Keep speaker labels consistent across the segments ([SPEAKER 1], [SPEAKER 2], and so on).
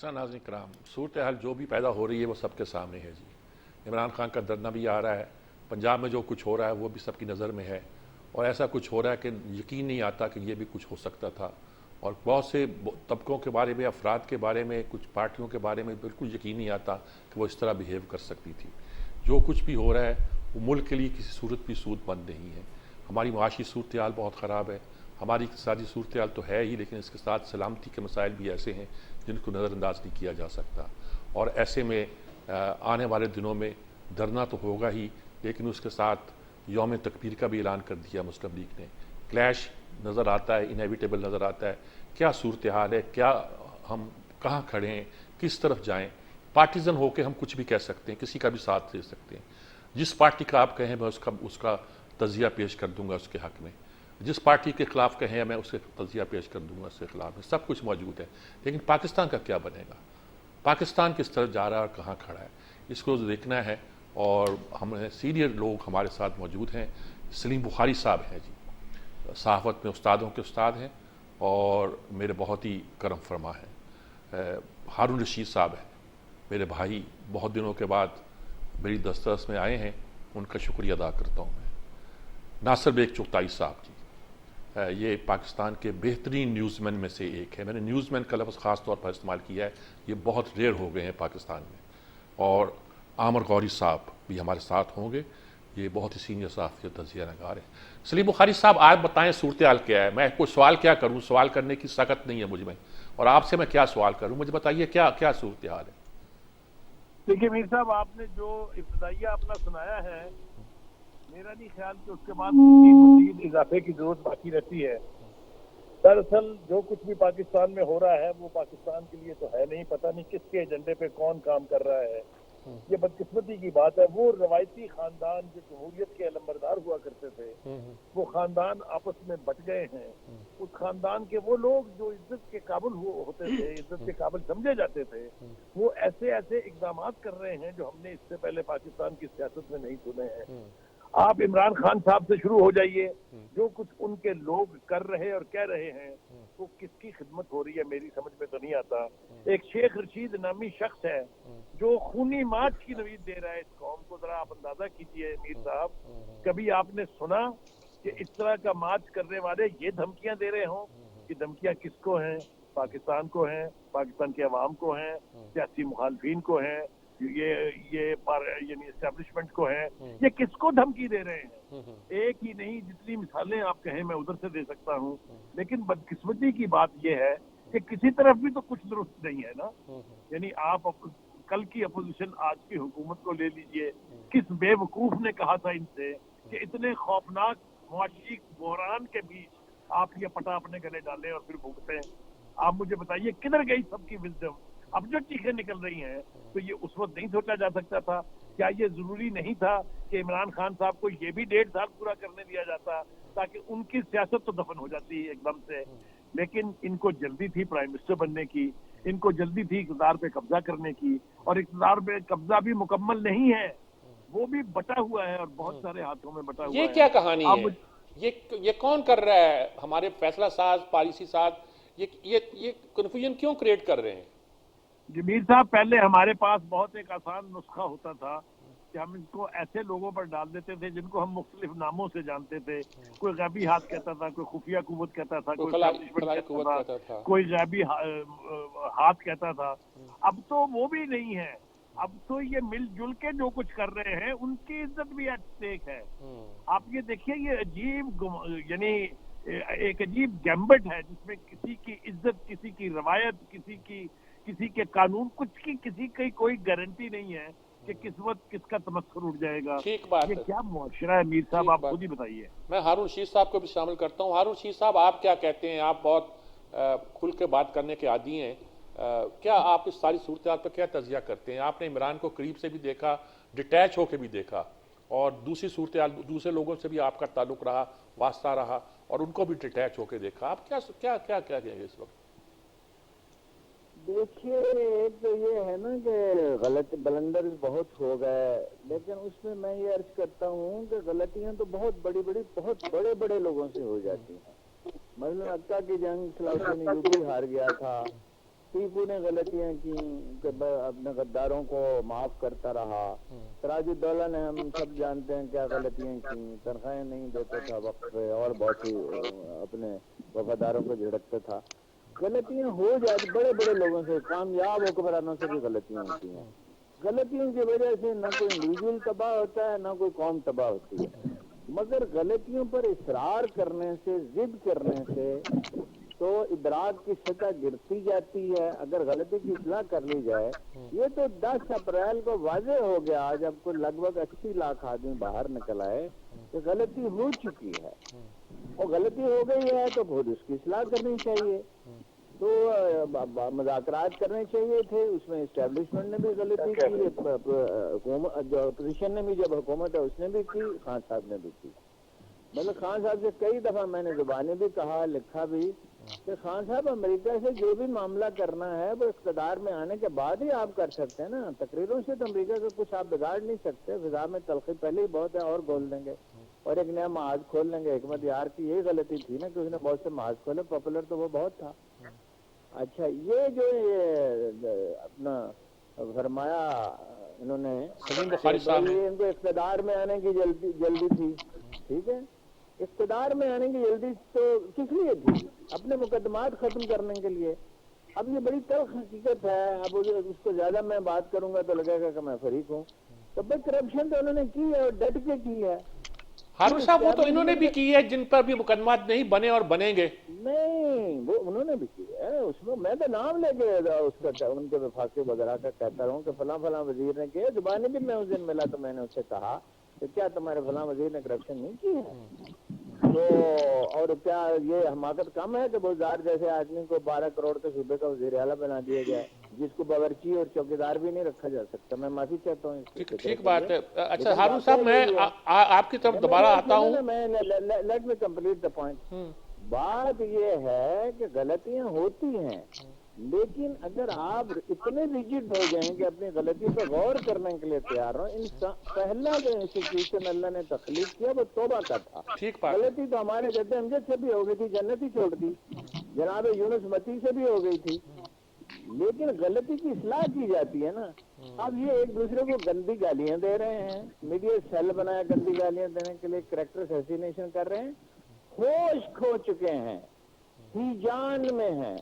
[SPEAKER 1] पाकिस्तान नाज़रीन कराम, सूरत हाल जो भी पैदा हो रही है वो सबके सामने है जी। इमरान खान का धरना भी आ रहा है, पंजाब में जो कुछ हो रहा है वो भी सबकी नज़र में है, और ऐसा कुछ हो रहा है कि यकीन नहीं आता कि ये भी कुछ हो सकता था। और बहुत से तबकों के बारे में, अफराद के बारे में, कुछ पार्टियों के बारे में बिल्कुल यकीन नहीं आता कि वो इस तरह बिहेव कर सकती थी। जो कुछ भी हो रहा है वो मुल्क के लिए किसी सूरत भी सूदमंद नहीं है। हमारी माशी सूरत हाल बहुत ख़राब है, हमारी इक़्तिसादी सूरत हाल तो है ही, लेकिन इसके साथ सलामती के मसाइल भी ऐसे हैं जिनको नज़रअंदाज नहीं किया जा सकता। और ऐसे में आने वाले दिनों में धरना तो होगा ही, लेकिन उसके साथ यौम तकबीर का भी ऐलान कर दिया मुस्लिम लीग ने। क्लैश नज़र आता है, इनएविटेबल नज़र आता है। क्या सूरत हाल है, क्या हम कहाँ खड़े हैं, किस तरफ जाएँ। पार्टीजन होकर हम कुछ भी कह सकते हैं, किसी का भी साथ दे सकते हैं। जिस पार्टी का आप कहें मैं उसका तज़िया पेश कर दूंगा उसके हक़ में, जिस पार्टी के ख़िलाफ़ कहें मैं उसके तज़िया पेश कर दूंगा उसके ख़िलाफ़ में, सब कुछ मौजूद है। लेकिन पाकिस्तान का क्या बनेगा, पाकिस्तान किस तरफ जा रहा है और कहाँ खड़ा है, इसको देखना है। और हमें सीनियर लोग हमारे साथ मौजूद हैं। सलीम बुखारी साहब हैं जी, सहाफ़त में उस्तादों के उस्ताद हैं और मेरे बहुत ही करम फरमा हैं। हारून रशीद साहब हैं, मेरे भाई, बहुत दिनों के बाद मेरी दस्तरस में आए हैं, उनका शुक्रिया अदा करता हूँ मैं। नासिर बेग चुगताई साहब जी, ये पाकिस्तान के बेहतरीन न्यूज़मैन में से एक है। मैंने न्यूज़मैन का लफ्ज़ ख़ास तौर पर इस्तेमाल किया है, ये बहुत रेयर हो गए हैं पाकिस्तान में। और आमर गौरी साहब भी हमारे साथ होंगे, ये बहुत ही सीनियर सहाफ़ी तज़किया नगार है। सलीम बुखारी साहब, आप बताएं सूरत हाल क्या है। मैं कोई सवाल क्या करूँ, सवाल करने की ताकत नहीं है मुझ में, और आपसे मैं क्या सवाल करूँ, मुझे बताइए क्या क्या सूरत हाल है।
[SPEAKER 2] देखिए मीर साहब, आपने जो इब्तदाइया अपना सुनाया है, मेरा नहीं ख्याल कि उसके बाद मज़ीद इजाफे की जरूरत बाकी रहती है। दरअसल जो कुछ भी पाकिस्तान में हो रहा है वो पाकिस्तान के लिए तो है नहीं, पता नहीं किसके एजेंडे पे कौन काम कर रहा है। ये बदकिस्मती की बात है। वो रवायती खानदान जो जमहूरियत के अलंबरदार हुआ करते थे, वो खानदान आपस में बट गए हैं। उस खानदान के वो लोग जो इज्जत के काबिल होते थे, इज्जत के काबिल समझे जाते थे, वो ऐसे ऐसे इकदाम कर रहे हैं जो हमने इससे पहले पाकिस्तान की सियासत में नहीं सुने हैं। आप इमरान खान साहब से शुरू हो जाइए, जो कुछ उनके लोग कर रहे और कह रहे हैं वो किसकी खिदमत हो रही है मेरी समझ में तो नहीं आता। एक शेख रशीद नामी शख्स है जो खूनी मार्च की नवीद दे रहा है इस कौम को। जरा आप अंदाजा कीजिए मीर साहब, कभी आपने सुना कि इस तरह का मार्च करने वाले ये धमकियां दे रहे हों? कि धमकियां किसको हैं? पाकिस्तान को हैं, पाकिस्तान के अवाम को हैं, सियासी मुखालफिन को हैं, ये यानी एस्टेब्लिशमेंट को है। ये किसको धमकी दे रहे हैं? एक ही नहीं, जितनी मिसालें आप कहें मैं उधर से दे सकता हूँ। लेकिन बदकिस्मती की बात यह है कि किसी तरफ भी तो कुछ दुरुस्त नहीं है ना। यानी आप कल की अपोजिशन आज की हुकूमत को ले लीजिए, किस बेवकूफ ने कहा था इनसे कि इतने खौफनाक मुआशी बहरान के बीच आप ये पटा अपने गले डालें और फिर भुगतें। आप मुझे बताइए किधर गई सबकी विजडम? अब जो चीखें निकल रही हैं तो ये उस वक्त नहीं सोचा जा सकता था? क्या ये जरूरी नहीं था कि इमरान खान साहब को ये भी 1.5 साल पूरा करने दिया जाता ताकि उनकी सियासत तो दफन हो जाती एकदम से? लेकिन इनको जल्दी थी प्राइम मिनिस्टर बनने की, इनको जल्दी थी इक़्तिदार पे कब्जा करने की, और इक़्तिदार पे कब्जा भी मुकम्मल नहीं है, वो भी बटा हुआ है और बहुत सारे हाथों में बटा हुआ
[SPEAKER 1] ये
[SPEAKER 2] है।
[SPEAKER 1] क्या कहानी है?
[SPEAKER 2] अब
[SPEAKER 1] ये कौन कर रहा है? हमारे फैसला साज, पॉलिसी साज, ये कन्फ्यूजन क्यों क्रिएट कर रहे हैं?
[SPEAKER 2] जमीर साहब, पहले हमारे पास बहुत एक आसान नुस्खा होता था कि हम इसको ऐसे लोगों पर डाल देते थे जिनको हम मुख्तलिफ नामों से जानते थे। कोई गैबी हाथ कहता था, कोई खुफिया कुव्वत कहता था, कोई एस्टैब्लिशमेंट कहता था, कोई गैबी हाथ कहता था। अब तो वो भी नहीं है। अब तो ये मिलजुल के जो कुछ कर रहे हैं उनकी इज्जत भी एट स्टेक है। आप ये देखिए, ये अजीब यानी एक अजीब गैम्बट है जिसमें किसी की इज्जत, किसी की रवायत, किसी के कानून, कुछ की किसी की कोई गारंटी नहीं है कि किस वक्त किसका तमस्खुर उठ जाएगा।
[SPEAKER 1] ठीक बात
[SPEAKER 2] ये
[SPEAKER 1] है।
[SPEAKER 2] क्या मुआशरा है मीर साहब, आप खुद ही बताइए।
[SPEAKER 1] मैं हारून रशीद साहब को भी शामिल करता हूँ। हारून रशीद साहब, आप क्या कहते हैं? आप बहुत खुल के बात करने के आदी हैं। क्या आप इस सारी सूरत हाल पर क्या तजिया करते हैं? आपने इमरान को करीब से भी देखा, डिटैच होकर भी देखा, और दूसरी सूरत हाल, दूसरे लोगों से भी आपका ताल्लुक रहा, वास्ता रहा, और उनको भी डिटैच होकर देखा। आप क्या क्या क्या क्या कहेंगे इस वक्त?
[SPEAKER 3] देखिए, एक तो ये है ना कि गलत ब्लंडर बहुत हो गए, लेकिन उसमें मैं ये अर्ज करता हूँ कि गलतियां तो बहुत बड़े बड़े लोगों से हो जाती हैं। मतलब अक्का की जंग सलाउद्दीन अय्यूबी हार गया था, टीपू ने गलतियां की कि अपने गद्दारों को माफ करता रहा। सिराजुद्दौला ने, हम सब जानते हैं क्या गलतियां की, तनख्वाहें नहीं देता था वक्त पे और बहुत सी अपने वफादारों को झिड़कता था। गलतियां हो जाती, बड़े बड़े लोगों से, कामयाब हुक्मरानों से भी गलतियां होती हैं। गलतियों की वजह से ना कोई इंडिविजुअल तबाह होता है ना कोई कौम तबाह होती है, मगर गलतियों पर इसरार करने से, जिद करने से तो इदराक की सतह गिरती जाती है। अगर गलती की इस्लाह कर ली जाए, ये तो 10 अप्रैल को वाजे हो गया जब को लगभग 80 लाख आदमी बाहर निकल आए कि गलती हो चुकी है और गलती हो गई है तो फिर उसकी इस्लाह करनी चाहिए। तो मुज़ाकरात करने चाहिए थे, उसमें इस्टेब्लिशमेंट ने भी गलती की, जो अपोजिशन ने भी, जब हुकूमत है उसने भी की, खान साहब ने भी की। मतलब खान साहब से कई दफा मैंने जुबानी भी कहा, लिखा भी कि खान साहब अमेरिका से जो भी मामला करना है वो इक़्तिदार में आने के बाद ही आप कर सकते हैं ना। तकरीरों से तो अमेरिका का कुछ आप बिगाड़ नहीं सकते। फिजा में तलखी पहले ही बहुत है और खोल देंगे और एक नया महाज खोल लेंगे। हिकमत यार की यही गलती थी ना कि उसने बहुत से महाज खोले, पॉपुलर तो वो बहुत था। अच्छा, ये जो ये अपना फरमाया इन्होंने, ये इनको इक़्तिदार में आने की जल्दी थी, ठीक है, इक़्तिदार में आने की जल्दी तो किस लिए थी? अपने मुकदमात खत्म करने के लिए। अब ये बड़ी तल्ख हकीकत है। अब उसको ज्यादा मैं बात करूंगा तो लगेगा कि मैं फरीक हूँ। तो भाई करप्शन तो उन्होंने की है और डट के की है।
[SPEAKER 1] हारून साहब, वो तो इन्होंने भी की है जिन पर भी मुकदमात नहीं बने और बनेंगे।
[SPEAKER 3] नहीं, वो उन्होंने भी की है, उसमें मैं तो नाम लेके उसका उनके वफाकी वगैरह का कहता रहूँ कि फला फला वजीर ने किया। जुबानी भी मैं उस दिन मिला तो मैंने उससे कहा कि क्या तुम्हारे फला वजीर ने करप्शन नहीं की है? तो और क्या ये हमाकत कम है कि बुज़दार जैसे आदमी को 12 करोड़ के सूबे का वज़ीर आला बना दिया जाए, जिसको बावर्ची और चौकीदार भी नहीं रखा जा सकता? मैं माफी चाहता हूँ।
[SPEAKER 1] ठीक बात है। अच्छा हारून साहब, मैं आपकी तरफ दोबारा आता हूँ।
[SPEAKER 3] Let me complete the point. बात ये है कि गलतियां होती हैं, लेकिन अगर आप इतने रिजिड हो जाए कि अपनी गलती पर गौर करने के लिए तैयार हो, पहला जो इंस्टीट्यूशन अल्लाह ने तख्लीक किया वो तौबा का था। गलती तो हमारे जद्द अमजद से भी हो गई थी, जन्नत ही छोड़ दी, जनाब यूनुस मती से भी हो गई थी, लेकिन गलती की इस्लाह की जाती है ना। अब ये एक दूसरे को गंदी गालियां दे रहे हैं, मीडिया सेल बनाया गंदी गालियां देने के लिए, कैरेक्टर असैसिनेशन कर रहे हैं, होश खो चुके हैं, हिजान में हैं।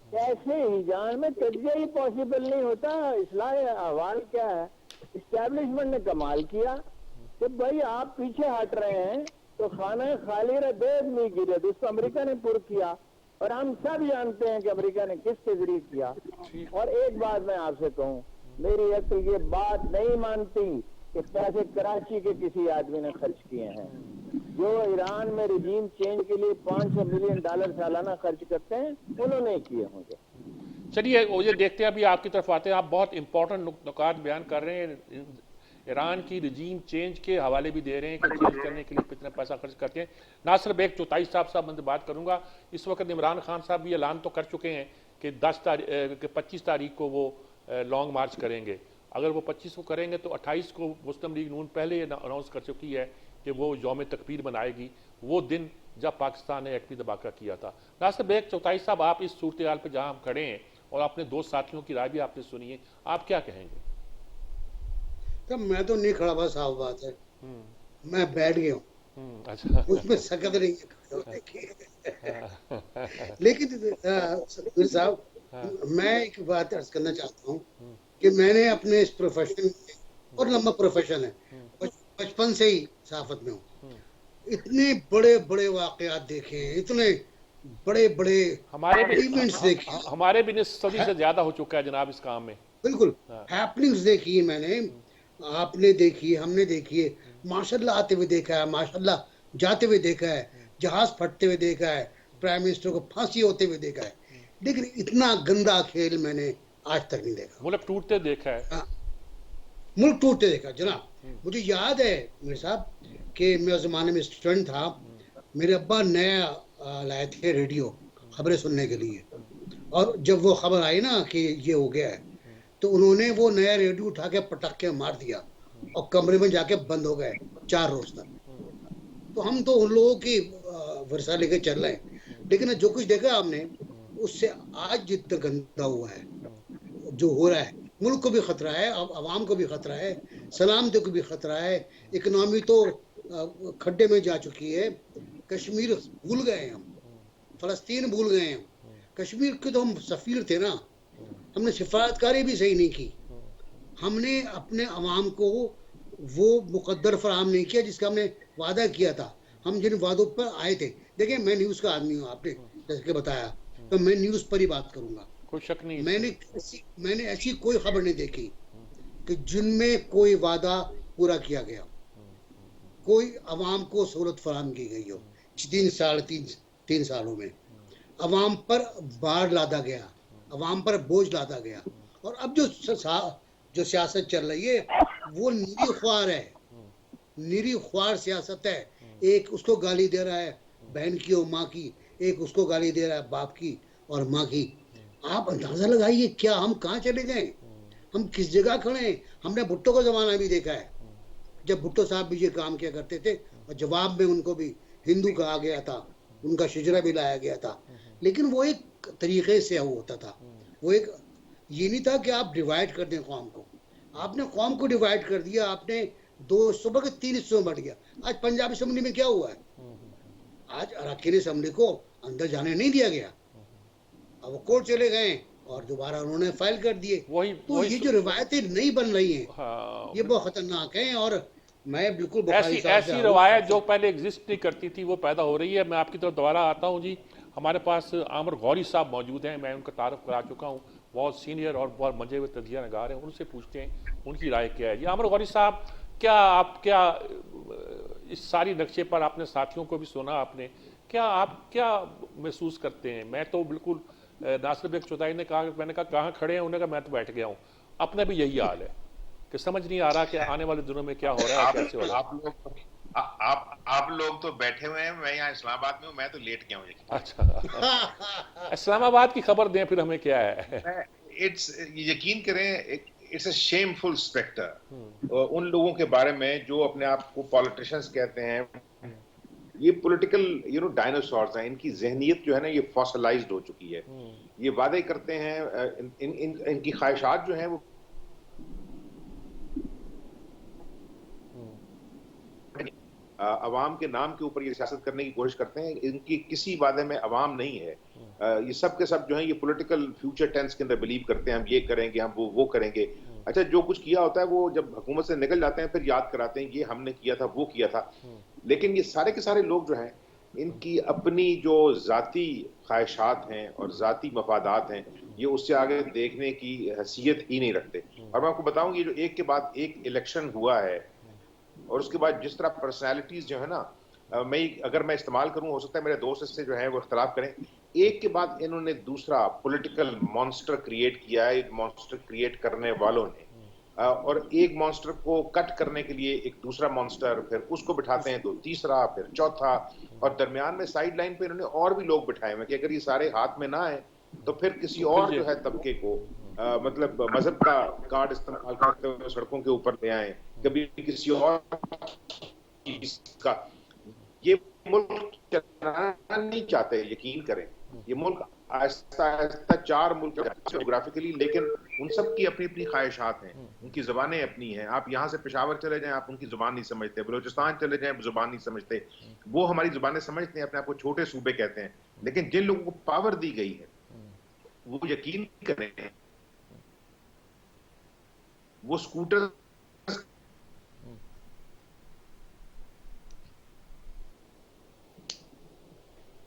[SPEAKER 3] कैसे हिजान में? तजिया ही पॉसिबल नहीं होता। इस्लाह अहवाल क्या है? इस्टेब्लिशमेंट ने कमाल किया कि भाई आप पीछे हट रहे हैं तो खाना खाली रह नहीं गिरे, उसको अमेरिका ने पुर किया और हम सब जानते हैं कि अमेरिका ने किस के जरिए किया। और एक बात मैं आपसे कहूँ, मेरी अक्ल ये बात नहीं मानती कि पैसे कराची के किसी आदमी ने खर्च किए हैं। जो ईरान में रिजीम चेंज के लिए $500 मिलियन सालाना खर्च करते हैं, उन्होंने किए होंगे।
[SPEAKER 1] चलिए वो ये देखते हैं, अभी आपकी तरफ आते हैं। आप बहुत इंपॉर्टेंट नुकात बयान कर रहे हैं, ईरान की रिजीम चेंज के हवाले भी दे रहे हैं कि चेंज करने के लिए कितना पैसा खर्च करते हैं। नासिर बेग चौथाई साहब मैं बात करूंगा। इस वक्त इमरान खान साहब भी ऐलान तो कर चुके हैं कि 25 तारीख को वो लॉन्ग मार्च करेंगे। अगर वो 25 को करेंगे तो 28 को मुस्लिम लीग नून पहले अनाउंस कर चुकी है कि वो यौम तकबीर मनाएगी, वो दिन जब पाकिस्तान ने एटमी धमाका किया था। नासिर बेग चौथाई साहब, आप इस सूरत हाल पर जहाँ हम खड़े हैं और अपने दोस्त साथियों की राय भी आपने सुनी है, आप क्या कहेंगे?
[SPEAKER 4] तो मैं तो नहीं खड़ा, बस साफ बात है, मैं बैठ गया हूँ।
[SPEAKER 1] अच्छा,
[SPEAKER 4] उसमें सकत नहीं है। लेकिन साहब, मैं एक बात अर्ज करना चाहता हूँ कि मैंने अपने इस प्रोफेशन, और लंबा प्रोफेशन है, बचपन से ही सहाफत में हूँ, इतने बड़े बड़े वाकयात देखे हैं, इतने बड़े बड़े इवेंट्स देखे,
[SPEAKER 1] हमारे भी सदी से ज्यादा हो चुका है जनाब इस काम में।
[SPEAKER 4] बिल्कुल हैपनिंग्स देखी है मैंने, आपने देखी है, हमने देखी है, माशाल्लाह आते हुए देखा है, माशाल्लाह जाते हुए देखा है, जहाज फटते हुए देखा है, प्राइम मिनिस्टर को फांसी होते हुए देखा है, लेकिन इतना गंदा खेल मैंने आज तक नहीं देखा।
[SPEAKER 1] मुल्क टूटते देखा है।
[SPEAKER 4] मुल्क टूटते देखा जनाब। मुझे याद है मेरे साहब कि मैं उस जमाने में स्टूडेंट था, मेरे अब्बा नया लाए थे रेडियो खबरें सुनने के लिए, और जब वो खबर आई ना कि ये हो गया है, तो उन्होंने वो नया रेडियो उठा के पटक के मार दिया और कमरे में जाके बंद हो गए 4 रोज तक। तो हम तो उन लोगों की वर्षा लेके चल रहे हैं, लेकिन जो कुछ देखा हमने उससे आज जितना गंदा हुआ है, जो हो रहा है, मुल्क को भी खतरा है, आवाम को भी खतरा है, सलामती को भी खतरा है, इकोनॉमी तो खड्डे में जा चुकी है। कश्मीर भूल गए हम, फलस्तीन भूल गए हम, कश्मीर के तो हम सफीर थे ना, हमने सिफारतकारी भी सही नहीं की, हमने अपने अवाम को वो मुकद्दर फराहम नहीं किया जिसका हमने वादा किया था। हम जिन वादों पर आए थे, देखिए मैं न्यूज़ का आदमी हूँ, आपने जैसे कि बताया, तो मैं न्यूज़ पर ही बात करूंगा।
[SPEAKER 1] कोई शक नहीं।
[SPEAKER 4] मैंने ऐसी कोई खबर नहीं देखी कि जिनमें कोई वादा पूरा किया गया, कोई अवाम को सहूलत फराहम की गई हो। 3 सालों में अवाम पर भार लादा गया, अवाम पर बोझ लादा गया। और अब जो सियासत चल रही है वो निरी ख्वार है, निरी ख्वार सियासत है। एक उसको गाली दे रहा है बहन की और माँ की, एक उसको गाली दे रहा है बाप की और माँ की। आप अंदाजा लगाइए क्या हम कहाँ चले गए, हम किस जगह खड़े हैं। हमने भुट्टो का जमाना भी देखा है, जब भुट्टो साहब भी ये काम किया करते थे और जवाब में उनको भी हिंदू कहा गया था, उनका शिजरा भी लाया गया था, लेकिन वो एक तरीके से होता था। वो एक ये नहीं था कि आप डिवाइड कर दें कौम को, आपने कौम को डिवाइड कर दिया, आपने 2 सूबे के 3 हिस्सों में बढ़ गया। आज पंजाब असेंबली में क्या हुआ है, आज अरकान असेंबली को अंदर जाने नहीं दिया गया, अब वो कोर्ट चले गए और दोबारा उन्होंने फाइल कर दिए। तो ये जो रिवायतें नहीं बन रही हैं,
[SPEAKER 1] हाँ,
[SPEAKER 4] ये बहुत खतरनाक है। और मैं बिल्कुल
[SPEAKER 1] ऐसी रवायत जो पहले एग्जिस्ट नहीं करती थी वो पैदा हो रही है। मैं आपकी तरफ दोबारा आता हूँ जी। हमारे पास आमिर गौरी साहब मौजूद हैं, मैं उनका तारुफ करा चुका हूँ, बहुत सीनियर और बहुत मजे हुए तजिया नगार हैं। उनसे पूछते हैं उनकी राय क्या है जी। आमिर गौरी साहब, क्या इस सारी नक्शे पर आपने साथियों को भी सुना, आपने आप क्या महसूस करते हैं? मैं तो बिल्कुल, नासिर बेग चौधरी ने कहा, मैंने कहा कहाँ खड़े हैं, उन्होंने कहा मैं तो बैठ गया हूँ। अपना भी यही हाल है कि समझ नहीं आ रहा कि आने वाले दिनों में क्या हो रहा है, कैसे हो रहा है।
[SPEAKER 5] आप लोग तो बैठे हुए हैं, मैं यहाँ इस्लामाबाद में हूँ, मैं तो लेट गया हूँ।
[SPEAKER 1] अच्छा, इस्लामाबाद की खबर दें फिर हमें क्या है।
[SPEAKER 5] यकीन करें, इट्स अ शेमफुल स्पेक्टर उन लोगों के बारे में जो अपने आप को पॉलिटिशियंस कहते हैं। ये पॉलिटिकल डायनासोर्स हैं, इनकी जहनियत जो है ना ये फॉसिलाइज्ड हो चुकी है। ये वादे करते हैं, इनकी ख्वाहिशात जो हैं वो अवाम के नाम के ऊपर ये सियासत करने की कोशिश करते हैं। इनकी किसी वादे में अवाम नहीं है। ये सब के सब जो है ये पॉलिटिकल फ्यूचर टेंस के अंदर बिलीव करते हैं, हम ये करेंगे, हम वो करेंगे। अच्छा, जो कुछ किया होता है वो जब हुकूमत से निकल जाते हैं फिर याद कराते हैं ये हमने किया था, वो किया था। लेकिन ये सारे के सारे लोग जो हैं इनकी अपनी जो जाती ख्वाहिशात हैं और जाती मफादात हैं, ये उससे आगे देखने की हैसियत ही नहीं रखते। और मैं आपको बताऊं, ये जो एक के बाद एक इलेक्शन हुआ है और उसके बाद जिस तरह पर्सनैलिटीज जो है ना, अगर मैं इस्तेमाल करूं, हो सकता है मेरे दोस्त इससे जो है वो इख्तलाफ करें, एक के बाद इन्होंने दूसरा पॉलिटिकल मॉन्स्टर क्रिएट किया है। एक मॉन्स्टर क्रिएट करने वालों ने और एक मॉन्स्टर को कट करने के लिए एक दूसरा मॉन्स्टर, फिर उसको बिठाते हैं तो तीसरा, फिर चौथा, और दरमियान में साइड लाइन पे इन्होंने और भी लोग बिठाए हुए कि अगर ये सारे हाथ में ना आए तो फिर किसी और जो है तबके को मतलब मजहब का कार्ड इस्तेमाल करते हुए सड़कों के ऊपर ले आए, कभी किसी और का। ये मुल्क चलाना नहीं चाहते, यकीन करें। ये मुल्क आहिस्ता आहिस्ता 4 मुल्क जोग्राफिकली, लेकिन उन सब की अपनी अपनी ख्वाहिशात हैं, उनकी ज़बानें अपनी हैं। आप यहाँ से पेशावर चले जाएं, आप उनकी ज़ुबान नहीं समझते। बलूचिस्तान चले जाएं, ज़ुबान नहीं समझते। वो हमारी ज़ुबानें समझते हैं, अपने आप को छोटे सूबे कहते हैं। लेकिन जिन लोगों को पावर दी गई है वो यकीन करें, वो स्कूटर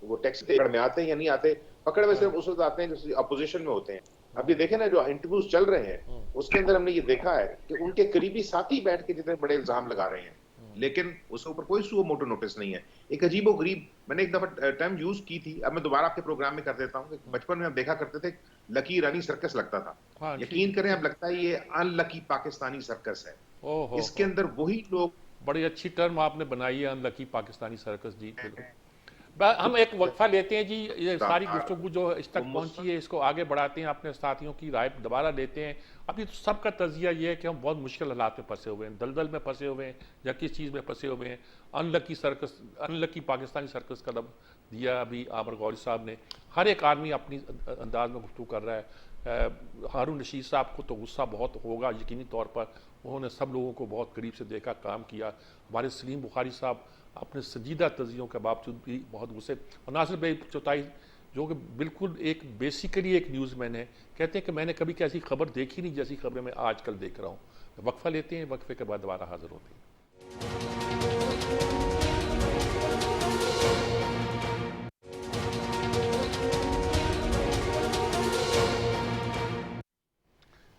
[SPEAKER 5] वो टैक्सी पकड़ में आते हैं या नहीं आते, पकड़ में सिर्फ उस वक्त आते हैं जो अपोजिशन में होते हैं। अब ये देखें ना, जो इंटरव्यूज चल रहे हैं उसके अंदर हमने ये देखा है कि उनके करीबी साथी बैठ के जितने बड़े इल्जाम लगा रहे हैं, लेकिन उसके ऊपर कोई सुओ मोटो नोटिस नहीं है। एक अजीबो गरीब, मैंने एक दफा टर्म यूज की थी, अब मैं दोबारा आपके प्रोग्राम में कर देता हूँ। बचपन में हम देखा करते थे लकी रानी सर्कस लगता था। यकीन करें अब लगता है ये अनलकी पाकिस्तानी सर्कस है। इसके अंदर वही लोग,
[SPEAKER 1] बड़ी अच्छी टर्म आपने बनाई है, अनलकी पाकिस्तानी सर्कस जी। हम एक वक्फा लेते हैं जी। ये सारी गुफ्तगू जो इस तक पहुंची है इसको आगे बढ़ाते हैं, अपने साथियों की राय दोबारा लेते हैं। अभी तो सबका तजिया ये है कि हम बहुत मुश्किल हालात में फंसे हुए हैं, दलदल में फंसे हुए हैं या किस चीज़ में फंसे हुए हैं। अनलकी पाकिस्तानी सर्कस का दिया अभी आमर गौरी साहब ने। हर एक आदमी अपनी अंदाज में गुफ्तगू कर रहा है। हारून रशीद साहब को तो गुस्सा बहुत होगा यकीनी तौर पर, उन्होंने सब लोगों को बहुत करीब से देखा, काम किया। हमारे सलीम बुखारी साहब अपने संजीदा तज़ियों के बावजूद भी बहुत गुस्से। और नासिर भाई चौथाई जो कि बिल्कुल एक बेसिकली एक न्यूज़मैन है, कहते हैं कि मैंने कभी कैसी खबर देखी नहीं जैसी खबरें मैं आजकल देख रहा हूँ। वक्फा लेते हैं, वक्फे के बाद दोबारा हाजिर होते हैं।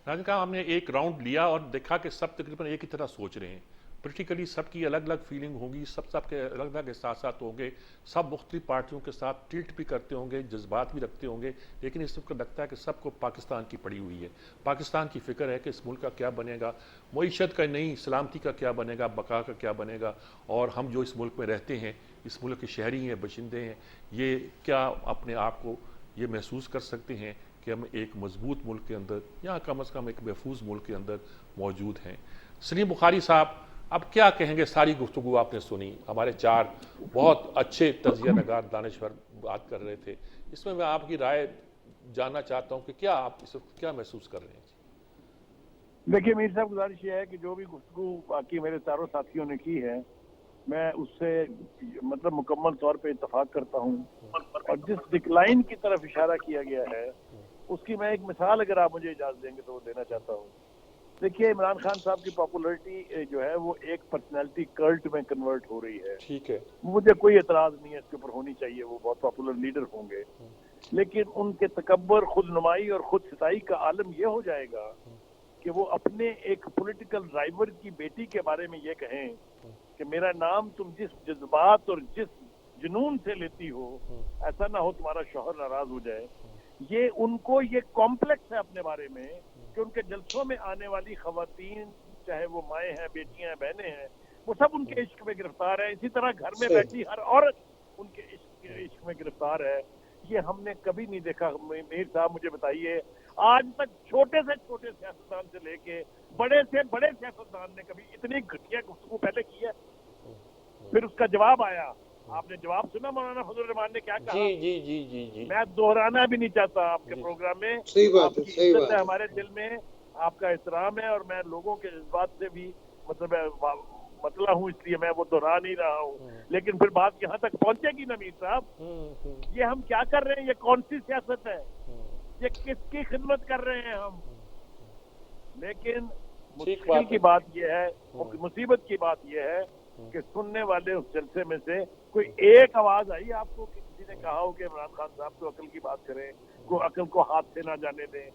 [SPEAKER 1] नाज़रीन का हमने एक राउंड लिया और देखा कि सब तकरीबन एक ही तरह सोच रहे हैं। पोलिटिकली सबकी अलग अलग फीलिंग होगी, सबके अलग अलग एहसास होंगे, सब मुख्तलिफ पार्टियों के साथ टिल्ट भी करते होंगे, जज्बात भी रखते होंगे, लेकिन इस वक्त लगता है कि सबको पाकिस्तान की पड़ी हुई है। पाकिस्तान की फ़िक्र है कि इस मुल्क का क्या बनेगा, मईशत का नहीं, सलामती का क्या बनेगा, बका का क्या बनेगा, और हम जो इस मुल्क में रहते हैं, इस मुल्क के शहरी हैं, बशिंदे हैं, ये क्या अपने आप को ये महसूस कर सकते हैं कि हम एक मजबूत मुल्क के अंदर या कम से कम एक महफूज मुल्क के अंदर मौजूद हैं। सलीम बुखारी साहब अब क्या कहेंगे? सारी गुफ्तगू आपने सुनी, हमारे चार बहुत अच्छे तजिया नगार दानिश्वर बात कर रहे थे, इसमें मैं आपकी राय जानना चाहता हूँ कि क्या आप इस वक्त क्या महसूस कर रहे हैं?
[SPEAKER 2] देखिए मीर साहब, गुजारिश ये है कि जो भी गुफ्तगू बाकी मेरे चारों साथियों ने की है, मैं उससे मतलब मुकम्मल तौर पे इत्तफाक करता हूँ। और जिस डिक्लाइन की तरफ इशारा किया गया है उसकी मैं एक मिसाल अगर आप मुझे इजाजत देंगे तो वो देना चाहता हूँ। देखिए, इमरान खान साहब की पॉपुलैरिटी जो है वो एक पर्सनैलिटी कल्ट में कन्वर्ट हो रही है।
[SPEAKER 1] ठीक है,
[SPEAKER 2] मुझे कोई एतराज नहीं है इसके ऊपर, होनी चाहिए, वो बहुत पॉपुलर लीडर होंगे, लेकिन उनके तकब्बर, खुद नुमाई और खुद सिताई का आलम ये हो जाएगा कि वो अपने एक पॉलिटिकल राइवल की बेटी के बारे में ये कहें कि मेरा नाम तुम जिस जज्बात और जिस जुनून से लेती हो, ऐसा ना हो तुम्हारा शौहर नाराज हो जाए। ये उनको ये कॉम्प्लेक्स है अपने बारे में कि उनके जलसों में आने वाली खवातीन, चाहे वो माएँ हैं, बेटियां हैं, बहनें हैं, वो सब उनके इश्क में गिरफ्तार है। इसी तरह घर में बैठी हर औरत उनके इश्क में गिरफ्तार है। ये हमने कभी नहीं देखा। मीर साहब मुझे बताइए, आज तक छोटे से छोटे सियासतदान से लेके बड़े से बड़े सियासतदान ने कभी इतनी घटिया गुफ्तगू पहले की है? फिर उसका जवाब आया, आपने जवाब सुना मौलाना फजल रहमान ने क्या कहा?
[SPEAKER 1] जी जी जी जी जी,
[SPEAKER 2] मैं दोहराना भी नहीं चाहता आपके प्रोग्राम में।
[SPEAKER 4] सही बात है,
[SPEAKER 2] आपकी
[SPEAKER 4] सही
[SPEAKER 2] इज्जत
[SPEAKER 4] बात
[SPEAKER 2] है,
[SPEAKER 4] है।
[SPEAKER 2] हमारे दिल में आपका एहतराम है, और मैं लोगों के जज्बात से भी मतला हूँ, इसलिए मैं वो दोहरा नहीं रहा हूँ। लेकिन फिर बात यहाँ तक पहुंचेगी ना मीर साहब, ये हम क्या कर रहे हैं? ये कौन सी सियासत है? ये किसकी खिदमत कर रहे हैं हम? लेकिन मुश्किल की बात यह है, मुसीबत की बात यह है कि सुनने वाले उस जलसे में से कोई एक आवाज आई आपको कि किसी ने कहा हो कि इमरान खान साहब तो अकल की बात करें, को अकल को हाथ से ना जाने दें?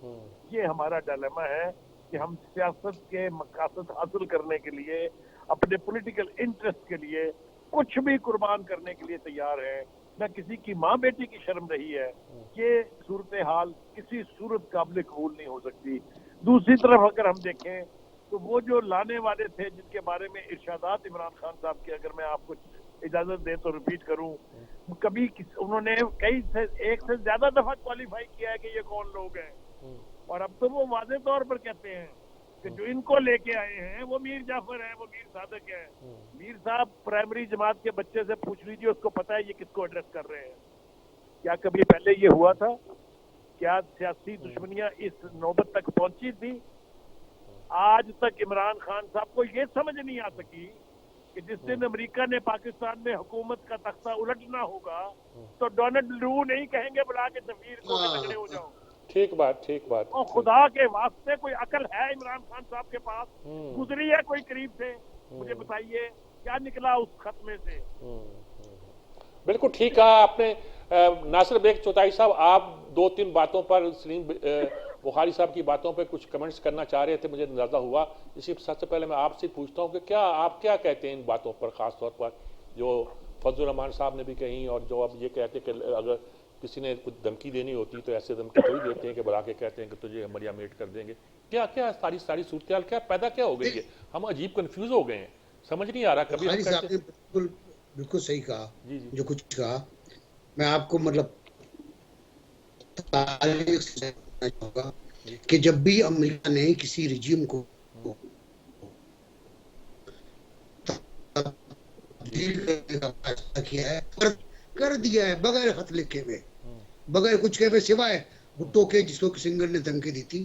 [SPEAKER 2] ये हमारा डायलेमा है कि हम सियासत के मकासद हासिल करने के लिए, अपने पॉलिटिकल इंटरेस्ट के लिए कुछ भी कुर्बान करने के लिए तैयार हैं। न किसी की माँ बेटी की शर्म रही है। ये सूरत हाल किसी सूरत काबिल कबूल नहीं हो सकती। दूसरी तरफ अगर हम देखें तो वो जो लाने वाले थे, जिनके बारे में इरशादात इमरान खान साहब के, अगर मैं आपको इजाजत दे तो रिपीट करूं, कभी उन्होंने एक से ज्यादा दफा क्वालिफाई किया है कि ये कौन लोग हैं, और अब तो वो वाज़े तौर पर कहते हैं कि जो इनको लेके आए हैं वो मीर जाफर है, वो मीर सादक है। मीर साहब, प्राइमरी जमात के बच्चे से पूछ लीजिए, उसको पता है ये किसको एड्रेस कर रहे हैं। क्या कभी पहले ये हुआ था? क्या सियासी दुश्मनियां इस नौबत तक पहुंची थी? आज तक इमरान खान साहब को ये समझ नहीं आ सकी कि जिस दिन अमेरिका ने पाकिस्तान में हुकूमत का तख्ता उलटना होगा तो डोनाल्ड लू नहीं कहेंगे बुला के तफवीर को कि तगड़े हो जाओ।
[SPEAKER 1] ठीक बात, ठीक बात।
[SPEAKER 2] और खुदा के वास्ते कोई अकल है इमरान खान साहब के पास? गुजरी है कोई करीब से? मुझे बताइए क्या निकला उस खत में से?
[SPEAKER 1] बिल्कुल ठीक कहा आपने। नासिर बेग चौटाई साहब, आप दो तीन बातों पर, सलीम बुखारी साहब की बातों पर कुछ कमेंट्स करना चाह रहे थे, मुझे अंदाजा हुआ। इसी सबसे पहले मैं आपसे पूछता हूँ कि क्या आप क्या कहते हैं इन बातों पर, खास तौर पर जो फजल रहमान साहब ने भी कही, और जो अब ये कहते हैं कि अगर किसी ने कुछ धमकी देनी होती तो ऐसे धमकी थोड़ी देते हैं कि बुला के कहते हैं कि तुझे मरिया मेट कर देंगे। क्या क्या सारी सूरत हाल क्या पैदा क्या हो गई है? हम अजीब कंफ्यूज हो गए हैं, समझ नहीं आ रहा। कभी
[SPEAKER 4] बिल्कुल बिल्कुल सही कहा
[SPEAKER 1] जी जी,
[SPEAKER 4] जो कुछ कहा। मैं आपको मतलब चाहूंगा कि जब भी अमेरिका ने किसी रिजीम को तब्दील करने का फैसला किया है, कर दिया है बगैर खत लिखे हुए, बगैर कुछ कहे हुए, सिवाय भुट्टो के जिसको सिंगर ने धमकी दी थी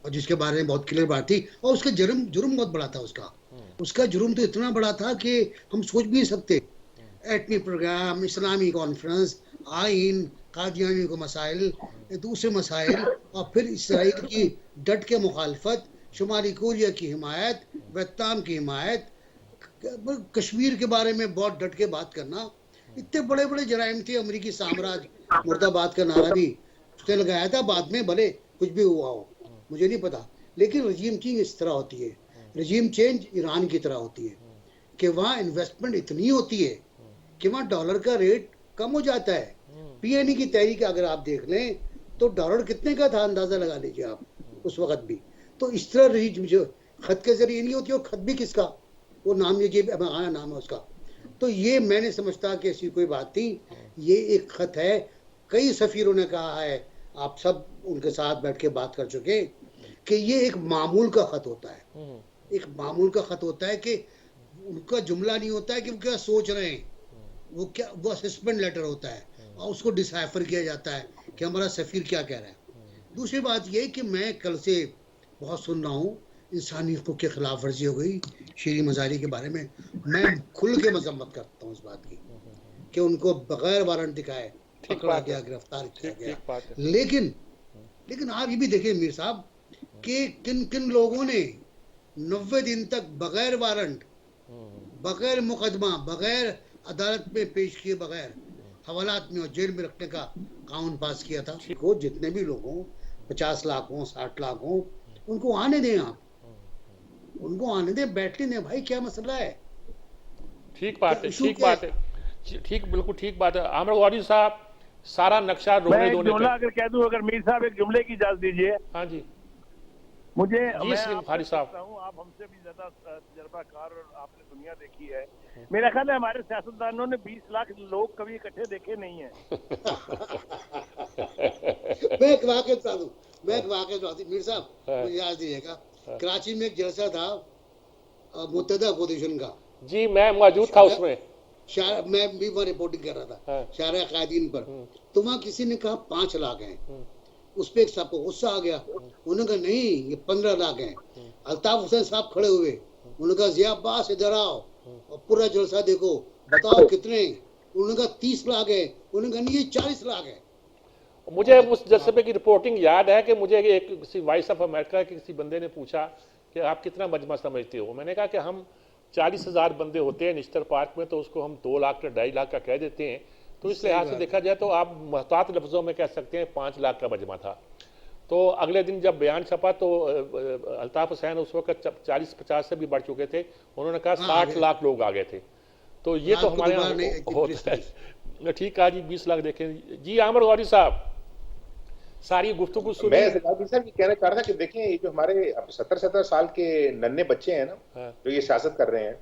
[SPEAKER 4] और जिसके बारे में बहुत क्लियर बात थी। और उसका जुर्म बहुत बड़ा था। उसका जुर्म तो इतना बड़ा था कि हम सोच भी नहीं सकते। एटमी प्रोग्राम, इस्लामी कॉन्फ्रेंस, आइन, कादियानी को मसाइल, दूसरे मसाइल, और फिर इसराइल की डट के मुखालफत, शुमाली कोरिया की हिमायत, वियतनाम की हिमायत, कश्मीर के बारे में बहुत डट के बात करना। इतने बड़े बड़े जराइम थे। अमेरिकी साम्राज्य मुर्दाबाद का नारा भी उसने लगाया था। बाद में भले कुछ भी हुआ हो, मुझे नहीं पता, लेकिन रजीम चेंज इस तरह होती है। रजीम चेंज ईरान की तरह होती है कि वहाँ इन्वेस्टमेंट इतनी होती है कि वहाँ डॉलर का रेट कम हो जाता है। पीएनई की तहरीक अगर आप देख लें तो डॉलर कितने का था, अंदाजा लगा लीजिए आप उस वक्त भी। तो इस तरह रजीम जो खत के जरिए नहीं होती, और खत भी किसका, वो नाम लीजिए, आया नाम है उसका। तो ये मैंने समझता कि ऐसी कोई बात नहीं, ये एक खत है। कई सफीरों ने कहा है, आप सब उनके साथ बैठ के बात कर चुके, कि ये एक मामूल का खत होता है। एक मामूल का खत होता है कि उनका जुमला नहीं होता है कि वो क्या सोच रहे हैं, वो असेसमेंट लेटर होता है और उसको डिसाइफर किया जाता है कि हमारा सफीर क्या कह रहा है। दूसरी बात ये कि मैं कल से बहुत सुन रहा हूँ इंसानी हकूक़ के खिलाफ वर्जी हो गई शीरी मज़ारी के बारे में। मैं खुल के मजम्मत करता हूँ इस बात की कि उनको बगैर वारंट दिखाए पकड़ा गया, गिरफ्तार किया गया। लेकिन आप ये भी देखिए मीर साहब कि किन किन लोगों ने 90 दिन तक बगैर वारंट, बगैर मुकदमा, बगैर अदालत में पेश किए बगैर हवालात में और जेल में रखने का कानून पास किया था। को जितने भी लोग हों, 50 लाख हों, 60 लाख हों, उनको आने दें, आप उनको आने दें, बैठने दें। भाई क्या मसला है?
[SPEAKER 1] ठीक बात है, ठीक बात है, ठीक, बिल्कुल ठीक बात है। आमिर गौरी साहब, सारा नक्शा रोने धोने
[SPEAKER 2] जुमला अगर कह दूं, अगर मीर साहब एक जुमले की इजाजत दीजिए।
[SPEAKER 1] हाँ जी,
[SPEAKER 2] मुझे
[SPEAKER 1] जी
[SPEAKER 2] मैं
[SPEAKER 1] फारिस साहब,
[SPEAKER 2] आप हमसे भी ज्यादा तजर्बाकार और आपने दुनिया देखी है। मेरा ख्याल है हमारे सियासतदानों ने 20 लाख लोग कभी इकट्ठे देखे नहीं है।
[SPEAKER 4] मैं एक वाक़या बता दूं, मीर साहब मुझे याद दीजिएगा, कराची में एक जलसा था मुत्तहदा अपोजिशन का।
[SPEAKER 1] जी मैं मौजूद था उसमें,
[SPEAKER 4] मैं भी वहाँ रिपोर्टिंग कर रहा था शारा कायदीन पर। तो वहाँ किसी ने कहा 5 लाख हैं। उस पर एक सबको गुस्सा आ गया। उन्होंने कहा नहीं, ये 15 लाख हैं। अल्ताफ हुसैन साहब खड़े हुए, उन्होंने कहा ज़िया अब्बास इधर आओ और पूरा जलसा देखो, बताओ कितने। उन्होंने कहा 30 लाख है। उन्होंने कहा नहीं, ये 40 लाख है।
[SPEAKER 1] मुझे उस जलसे की रिपोर्टिंग याद है कि मुझे एक किसी वॉइस ऑफ अमेरिका के किसी बंदे ने पूछा कि आप कितना मजमा समझते हो। मैंने कहा कि हम 40,000 बंदे होते हैं निश्तर पार्क में, तो उसको हम 2 लाख या 2.5 लाख का कह देते हैं। तो इस लिहाज से देखा जाए तो आप मुहतात लफ्ज़ों में कह सकते हैं 5 लाख का मजमा था। तो अगले दिन जब बयान छपा तो अल्ताफ हुसैन उस वक्त 40-50 से भी बढ़ चुके थे। उन्होंने कहा 60 लाख लोग आ गए थे। तो ये तो हमारे यहाँ होता है। ठीक कहा जी, 20 लाख देखें जी। आमिर गौरी साहब, सारी गुफ्तगू सुनी।
[SPEAKER 5] मैं साहब ये कहना चाह रहा था कि देखें, ये जो हमारे 70-70 साल के नन्हे बच्चे हैं ना, जो ये सियासत कर रहे हैं,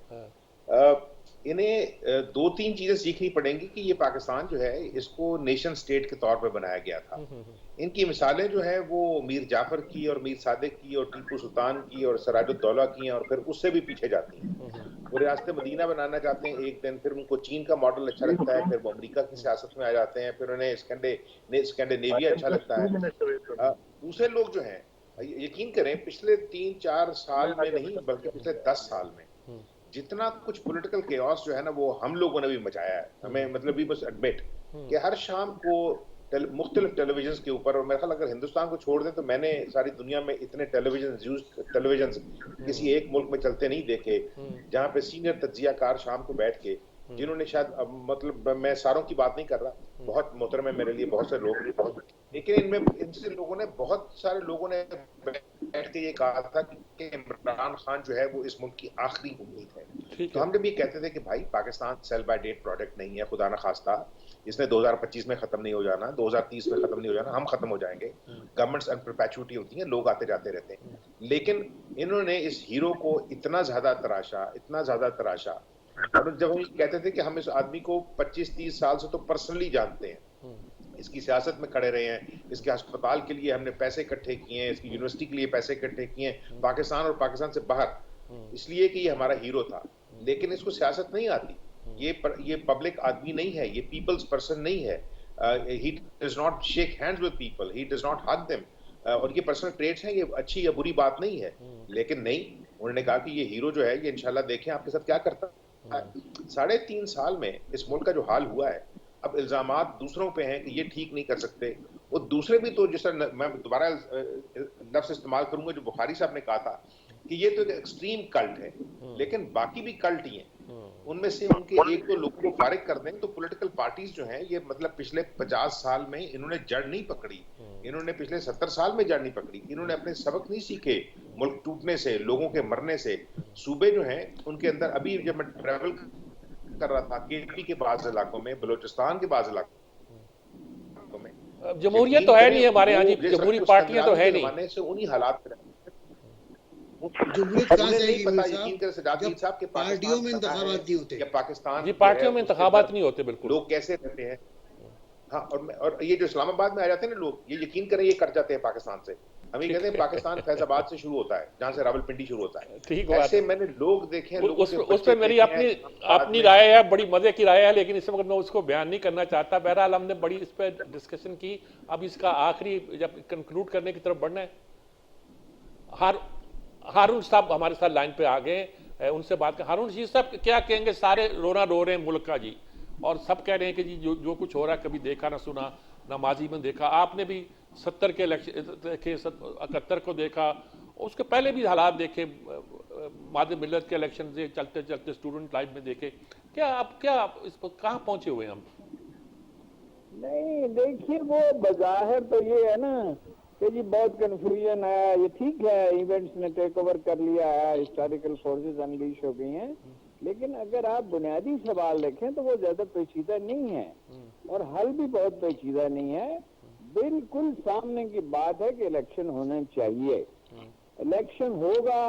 [SPEAKER 5] इन्हें 2-3 चीजें सीखनी पड़ेंगी कि ये पाकिस्तान जो है इसको नेशन स्टेट के तौर पे बनाया गया था। इनकी मिसालें जो है वो मीर जाफर की और मीर सादिक की और टीपू सुल्तान की और सिराजुद्दौला की हैं, और फिर उससे भी पीछे जाती हैं। वो रियासत मदीना बनाना चाहते हैं एक दिन, फिर उनको चीन का मॉडल अच्छा लगता है, फिर वो अमेरिका की सियासत में आ जाते हैं, फिर उन्हें स्कैंडिनेविया अच्छा लगता है। दूसरे लोग जो हैं, यकीन करें, पिछले 3-4 साल में नहीं बल्कि पिछले 10 साल में जितना कुछ पॉलिटिकल केओस जो है ना, वो हम लोगों ने भी मचाया है। हमें मतलब भी बस एडमिट कि हर शाम को मुख्तलिफ टेलीविजन के ऊपर, और मेरा ख्याल अगर हिंदुस्तान को छोड़ दें तो मैंने सारी दुनिया में इतने टेलीविजन किसी एक मुल्क में चलते नहीं देखे जहाँ पे सीनियर तज्जियाकार शाम को बैठ के, जिन्होंने शायद, मतलब मैं सारों की बात नहीं कर रहा, बहुत मोहतरम है मेरे लिए बहुत से लोग, लेकिन इनमें इनसे लोगों ने, बहुत सारे लोगों ने बैठ के ये कहा था कि इमरान खान जो है वो इस मुल्क की आखिरी उम्मीद है। तो हम जब ये कहते थे कि भाई Pakistan sell by date product नहीं है, खुदा ना खास्ता इसने 2025 में खत्म नहीं हो जाना, 2030 में खत्म नहीं हो जाना, हम खत्म हो जाएंगे। गवर्नमेंट्स इन परपेचुइटी होती हैं, लोग आते जाते रहते हैं। लेकिन इन्होंने इस हीरो को इतना ज्यादा तराशा, और जब हम कहते थे कि हम इस आदमी को 25-30 साल से तो पर्सनली जानते हैं, इसकी सियासत में खड़े रहे हैं, इसके अस्पताल के लिए हमने पैसे इकट्ठे किए हैं, इसकी यूनिवर्सिटी के लिए पैसे इकट्ठे किए हैं, पाकिस्तान और पाकिस्तान से बाहर, इसलिए कि ये हमारा हीरो था। लेकिन इसको सियासत नहीं आती, ये पब्लिक आदमी नहीं है, ये पीपल्स पर्सन नहीं है। He does not shake hands with people, he does not hug them. और ये पर्सनल ट्रेट्स हैं, ये अच्छी या बुरी बात नहीं है, लेकिन नहीं, उन्होंने कहा कि ये हीरो जो है ये इंशाल्लाह देखें आपके साथ क्या करता है। 3.5 साल में इस मुल्क का जो हाल हुआ है, अब इल्जामात दूसरों पे हैं कि ये ठीक नहीं कर सकते, वो दूसरे भी तो, जिस तरह मैं दोबारा लफ्ज़ इस्तेमाल करूंगा जो बुखारी साहब ने कहा था कि ये तो एक एक्सट्रीम कल्ट है, लेकिन बाकी भी कल्ट ही हैं। उनमें से उनके एक दो लोगों को फारिग कर दें तो पॉलिटिकल पार्टीज जो हैं ये मतलब पिछले 50 साल में इन्होंने जड़ नहीं पकड़ी, इन्होंने पिछले 70 साल में जड़ नहीं पकड़ी, इन्होंने अपने सबक नहीं सीखे मुल्क टूटने से, लोगों के मरने से। सूबे जो हैं उनके अंदर, अभी जब मैं ट्रैवल कर रहा था केपी के बाज़ इलाकों में, बलूचिस्तान के बाज़ इलाकों में,
[SPEAKER 1] जमहूरियत तो है नहीं हमारे यहाँ जी, जमहूरी पार्टियां तो है नहीं,
[SPEAKER 5] से उन्हीं हालात
[SPEAKER 4] जमहूरियत कहाँ
[SPEAKER 5] नहीं
[SPEAKER 4] जाएगी
[SPEAKER 5] पता
[SPEAKER 4] मीर
[SPEAKER 5] यकीन कर सजाद मीर साहब के
[SPEAKER 4] पार्टियों में इंतखाबात नहीं होते,
[SPEAKER 5] या पाकिस्तान
[SPEAKER 1] जी पार्टियों में इंतखाबात नहीं होते, बिल्कुल
[SPEAKER 5] लोग कैसे रहते हैं। हाँ, और ये जो इस्लामाबाद में आ जाते हैं ना लोग, ये यकीन करें ये कर जाते हैं पाकिस्तान से। हम ये कहते हैं पाकिस्तान फैजाबाद से शुरू होता है, जहाँ से रावलपिंडी शुरू होता है।
[SPEAKER 1] ठीक बात
[SPEAKER 5] ऐसे
[SPEAKER 1] है।
[SPEAKER 5] मैंने लोग देखे हैं,
[SPEAKER 1] उस पर मेरी अपनी राय है, बड़ी मजे की राय है, लेकिन इस वक्त मैं उसको बयान नहीं करना चाहता। बहरहाल हमने बड़ी इस पर डिस्कशन की, अब इसका आखिरी जब कंक्लूड करने की तरफ बढ़ना है। हारून साहब हमारे साथ लाइन पे आ गए, उनसे बात कर। हारून जी साहब क्या कहेंगे? सारे रोना रो रहे हैं मुल्क का जी, और सब कह रहे हैं कि जी जो कुछ हो रहा है कभी देखा ना सुना, ना माजी में देखा। आपने भी 70 के इलेक्शन देखे, 71 को देखा, उसके पहले भी हालात देखे, मादे मिल्लत के इलेक्शन से चलते चलते स्टूडेंट लाइफ में देखे। क्या इस पर कहाँ पहुंचे हुए हम?
[SPEAKER 3] नहीं, देखिए वो बज़ाहिर तो ये है ना कि जी बहुत कन्फ्यूजन है, ये ठीक है, इवेंट्स ने टेक ओवर कर लिया है, हिस्टोरिकल फोर्सेस अनलीश हो गई हैं, लेकिन अगर आप बुनियादी सवाल देखें तो वो ज्यादा पेचीदा नहीं है और हल भी बहुत पेचीदा नहीं है। बिल्कुल सामने की बात है कि इलेक्शन होने चाहिए, इलेक्शन होगा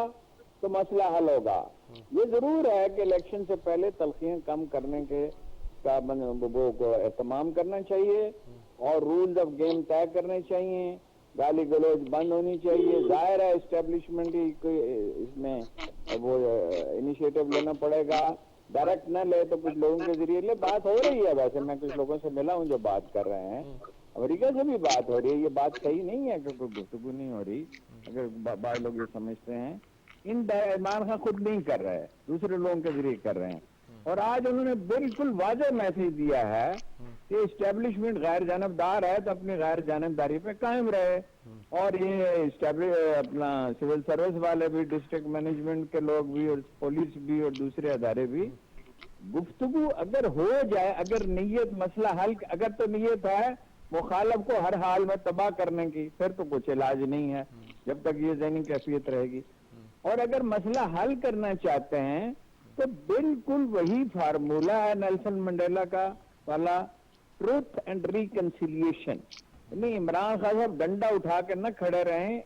[SPEAKER 3] तो मसला हल होगा। ये जरूर है कि इलेक्शन से पहले तलखियां कम करने के का वो को एहतमाम करना चाहिए और रूल्स ऑफ गेम तय करने चाहिए, गाली गलौज बंद होनी चाहिए। जाहिर है एस्टेब्लिशमेंट ही इसमें वो इनिशिएटिव लेना पड़ेगा, डायरेक्ट न ले तो कुछ लोगों के जरिए ले। बात हो रही है, वैसे मैं कुछ लोगों से मिला हूँ जो बात कर रहे हैं, अमेरिका से भी बात हो रही है। ये बात सही नहीं है कि कोई गुफ्तगू नहीं हो रही, अगर बाहर लोग ये समझते हैं। इमरान खान खुद नहीं कर रहे, दूसरे लोगों के जरिए कर रहे हैं। और आज उन्होंने बिल्कुल वाज़ेह मैसेज दिया है कि एस्टेब्लिशमेंट गैर जानबदार है तो अपनी गैर जानबदारी पे कायम रहे। और ये अपना सिविल सर्विस वाले भी, डिस्ट्रिक्ट मैनेजमेंट के लोग भी, और पुलिस भी, और दूसरे अदारे भी, गुफ्तगू अगर हो जाए, अगर नीयत मसला हल, अगर तो नीयत है मुखालफ को हर हाल में तबाह करने की, फिर तो कुछ इलाज नहीं है जब तक ये ज़हनी कैफियत रहेगी। और अगर मसला हल करना चाहते हैं तो बिल्कुल वही फार्मूला है नेल्सन मंडेला का वाला, ट्रूथ एंड रिकंसिलिएशन। नहीं, इमरान खान साहब डंडा उठा कर न खड़े रहें,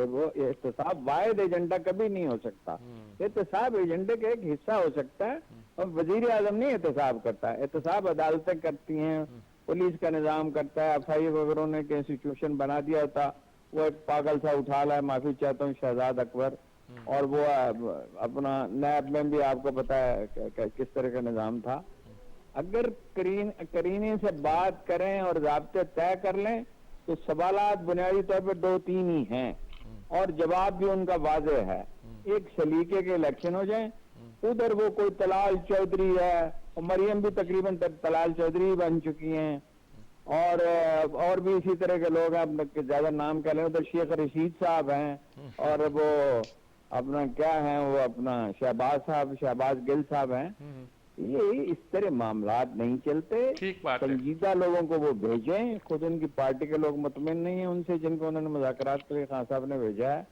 [SPEAKER 3] वो एहतसाब वाहिद एजेंडा कभी नहीं हो सकता। एहतसाब एजेंडे का एक हिस्सा हो सकता है और वजीर आजम नहीं एहतसाब करता। एहतसाब अदालतें करती हैं, पुलिस का निज़ाम करता है, FIA वगैरह ने इंस्टीट्यूशन बना दिया होता। वो एक पागल सा उठा ला है, माफी चाहता हूँ, शहजाद अकबर, और वो अपना नैब में भी आपको पता है किस तरह का निज़ाम था। अगर करीने से बात करें और ज़ाब्ते तय कर लें तो सवालात बुनियादी तौर पर 2-3 ही हैं और जवाब भी उनका वाज़ेह है। एक सलीके के इलेक्शन हो जाए, उधर वो कोई तलाल चौधरी है, और मरियम भी तकरीबन तलाल चौधरी बन चुकी हैं, और भी इसी तरह के लोग हैं, ज्यादा नाम कह लें, उधर शेख रशीद साहब हैं, और वो अपना क्या है, वो अपना शहबाज गिल साहब हैं। ये इस तरह मामलात नहीं चलते।
[SPEAKER 1] ठीक बात है।
[SPEAKER 3] संजीदा लोगों को वो भेजें, खुद उनकी पार्टी के लोग मुतमिन नहीं है उनसे, जिनको उन्होंने मुज़ाकरात के लिए खान साहब ने भेजा है।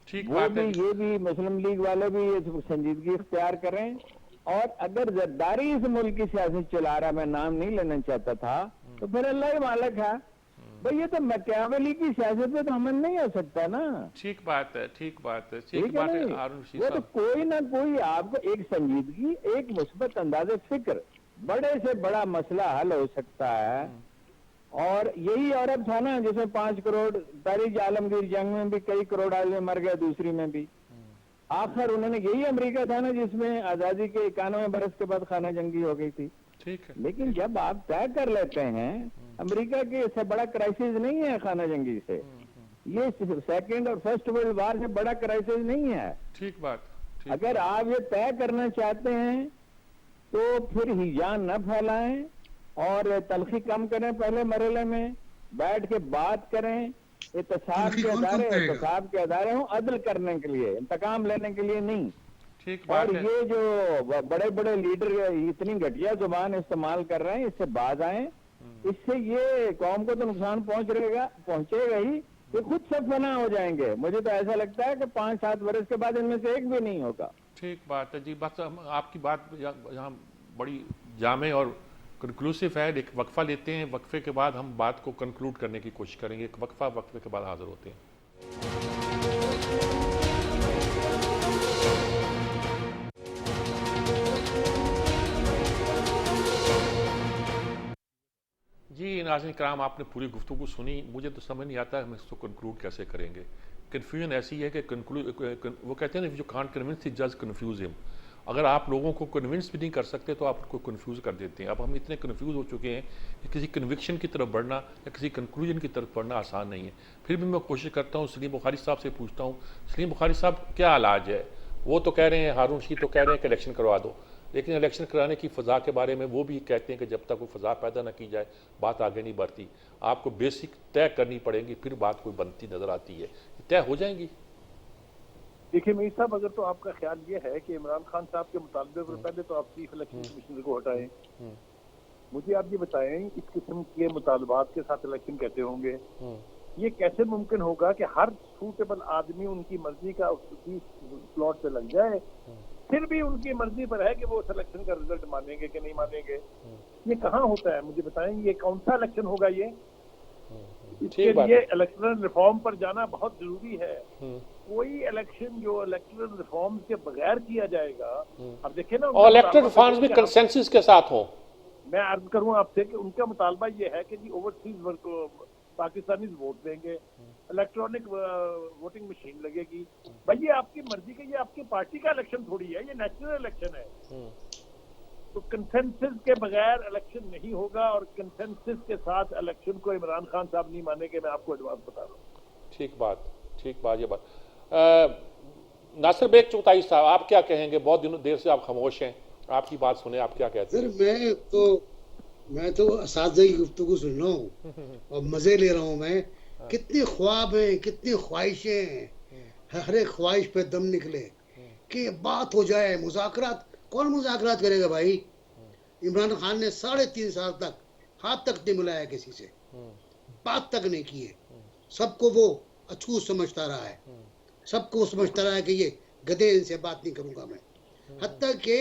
[SPEAKER 1] ठीक
[SPEAKER 3] वो
[SPEAKER 1] बात
[SPEAKER 3] भी,
[SPEAKER 1] है।
[SPEAKER 3] ये भी मुस्लिम लीग वाले भी ये संजीदगी इख्तियार करें। और अगर जरदारी इस मुल्क की सियासत चला रहा है, मैं नाम नहीं लेना चाहता था, तो फिर अल्लाह ही मालिक है भाई। ये तो मैकियावेली की सियासत पे तो अमल नहीं हो सकता ना।
[SPEAKER 1] ठीक बात है, ठीक बात है,
[SPEAKER 3] ठीक
[SPEAKER 1] ठीक
[SPEAKER 3] है
[SPEAKER 1] बात है
[SPEAKER 3] नहीं?
[SPEAKER 1] हारून रशीद
[SPEAKER 3] वो तो
[SPEAKER 1] साहब।
[SPEAKER 3] कोई ना कोई आपको एक संजीदगी, एक मुस्बत अंदाज़े फिक्र, बड़े से बड़ा मसला हल हो सकता है। और यही अरब था ना जिसमें 5 करोड़, तारीख आलमगीर जंग में भी कई करोड़ आदमी मर गए, दूसरी में भी। आखिर उन्होंने यही अमेरिका था ना जिसमें आजादी के 91 बरस के बाद खाना जंगी हो गई थी।
[SPEAKER 1] ठीक है।
[SPEAKER 3] लेकिन जब आप तय कर लेते हैं, अमेरिका के इससे बड़ा क्राइसिस नहीं है खाना जंगी से, ये सेकेंड और फर्स्ट वर्ल्ड वार से बड़ा क्राइसिस नहीं है।
[SPEAKER 1] ठीक बात। ठीक
[SPEAKER 3] अगर आप ये तय करना चाहते हैं तो फिर हिजान न फैलाएं और तलखी कम करें, पहले मरहले में बैठ के बात करें। एहतसाब के अदारे हों अदल करने के लिए, इंतकाम लेने के लिए नहीं।
[SPEAKER 1] ठीक बात
[SPEAKER 3] और
[SPEAKER 1] है।
[SPEAKER 3] ये जो बड़े बड़े लीडर इतनी घटिया जुबान इस्तेमाल कर रहे हैं, इससे बाज आए। इससे ये कौम को तो नुकसान पहुंचेगा ही, ये खुद से फना हो जाएंगे। मुझे तो ऐसा लगता है कि 5-7 वर्ष के बाद इनमें से एक भी नहीं होगा।
[SPEAKER 1] ठीक बात है जी। बस आपकी बात यहाँ बड़ी जामे और कंक्लूसिव है। एक वक्फा लेते हैं, वक्फे के बाद हम बात को कंक्लूड करने की कोशिश करेंगे। एक वक्फे के बाद हाजिर होते हैं। जी नाज़रीन कराम, आपने पूरी गुफ्तगू सुनी। मुझे तो समझ नहीं आता हम इसको कंक्लूड कैसे करेंगे। कन्फ्यूजन ऐसी है कि वो कहते हैं ना, जो कांट कन्विंस द जज कन्फ्यूज हिम। अगर आप लोगों को कन्विंस भी नहीं कर सकते तो आप उनको कन्फ्यूज़ कर देते हैं। अब हम इतने कन्फ्यूज़ हो चुके हैं कि किसी कन्विक्शन की तरफ बढ़ना या किसी कंक्लूजन की तरफ बढ़ना आसान नहीं है। फिर भी मैं कोशिश करता हूँ, सलीम बुखारी साहब से पूछता हूँ, सलीम बुखारी साहब क्या इलाज है? वो तो कह रहे हैं, हारून रशीद तो कह रहे हैं कि इलेक्शन करवा दो, लेकिन इलेक्शन कराने की फ़ज़ा के बारे में वो भी कहते हैं कि जब तक कोई फ़ज़ा पैदा ना की जाए बात आगे नहीं बढ़ती। आपको बेसिक तय करनी पड़ेगी, फिर बात कोई बनती नज़र आती है। तय हो जाएंगी?
[SPEAKER 2] देखिए मीर साहब, अगर तो आपका ख्याल ये है कि इमरान खान साहब के मुतालबे पर पहले तो आप चीफ इलेक्शन कमिश्नर को हटाएं, मुझे आप ये बताएं इस किस्म के मुतालबात के साथ इलेक्शन कैसे होंगे? ये कैसे मुमकिन होगा कि हर सूटेबल आदमी उनकी मर्जी का उसकी प्लॉट पे लग जाए, फिर भी उनकी मर्जी पर है कि वो सिलेक्शन का रिजल्ट मानेंगे कि नहीं मानेंगे? ये कहाँ होता है? मुझे बताएं, ये कौन सा इलेक्शन होगा? ये इसके लिए इलेक्शनल रिफॉर्म पर जाना बहुत जरूरी है। कोई इलेक्शन जो इलेक्टरल रिफॉर्म के बगैर किया जाएगा, अब देखें ना,
[SPEAKER 1] और इलेक्टरल रिफॉर्म्स भी कंसेंसस के साथ हो।
[SPEAKER 2] मैं अर्ज करूं आपसे कि उनका मुतालबा ये है कि जी ओवरसीज पाकिस्तानी वोट देंगे, इलेक्ट्रॉनिक वोटिंग मशीन लगेगी। भाई ये आपकी मर्जी का, ये आपकी पार्टी का इलेक्शन थोड़ी है, ये नेशनल इलेक्शन है। तो कंसेंसस के बगैर इलेक्शन नहीं होगा और कंसेंसस के साथ इलेक्शन को इमरान खान साहब नहीं मानेंगे, मैं आपको एडवांस बता रहा हूँ।
[SPEAKER 1] ठीक बात ये बात। नासिर बेग चौथाई साहब, आप क्या कहेंगे? बहुत दिनों देर से आप खामोश हैं, आपकी बात सुने, आप क्या कहते हैं?
[SPEAKER 4] सर मैं तो असातिज़ा की गुफ्तगू सुन रहा हूँ और मजे ले रहा हूँ। मैं कितने ख्वाब हैं, कितनी ख्वाहिशें हैं, हर एक ख्वाहिश पे दम निकले कि बात हो जाए, मुज़ाकरात। कौन मुज़ाकरात करेगा भाई? इमरान खान ने 3.5 साल तक हाथ तक नहीं मिलाया किसी से, बात तक नहीं की है। सबको वो अछूत समझता रहा है, सबको समझता रहा है कि ये गधे, इनसे बात नहीं करूंगा मैं। हत्ता के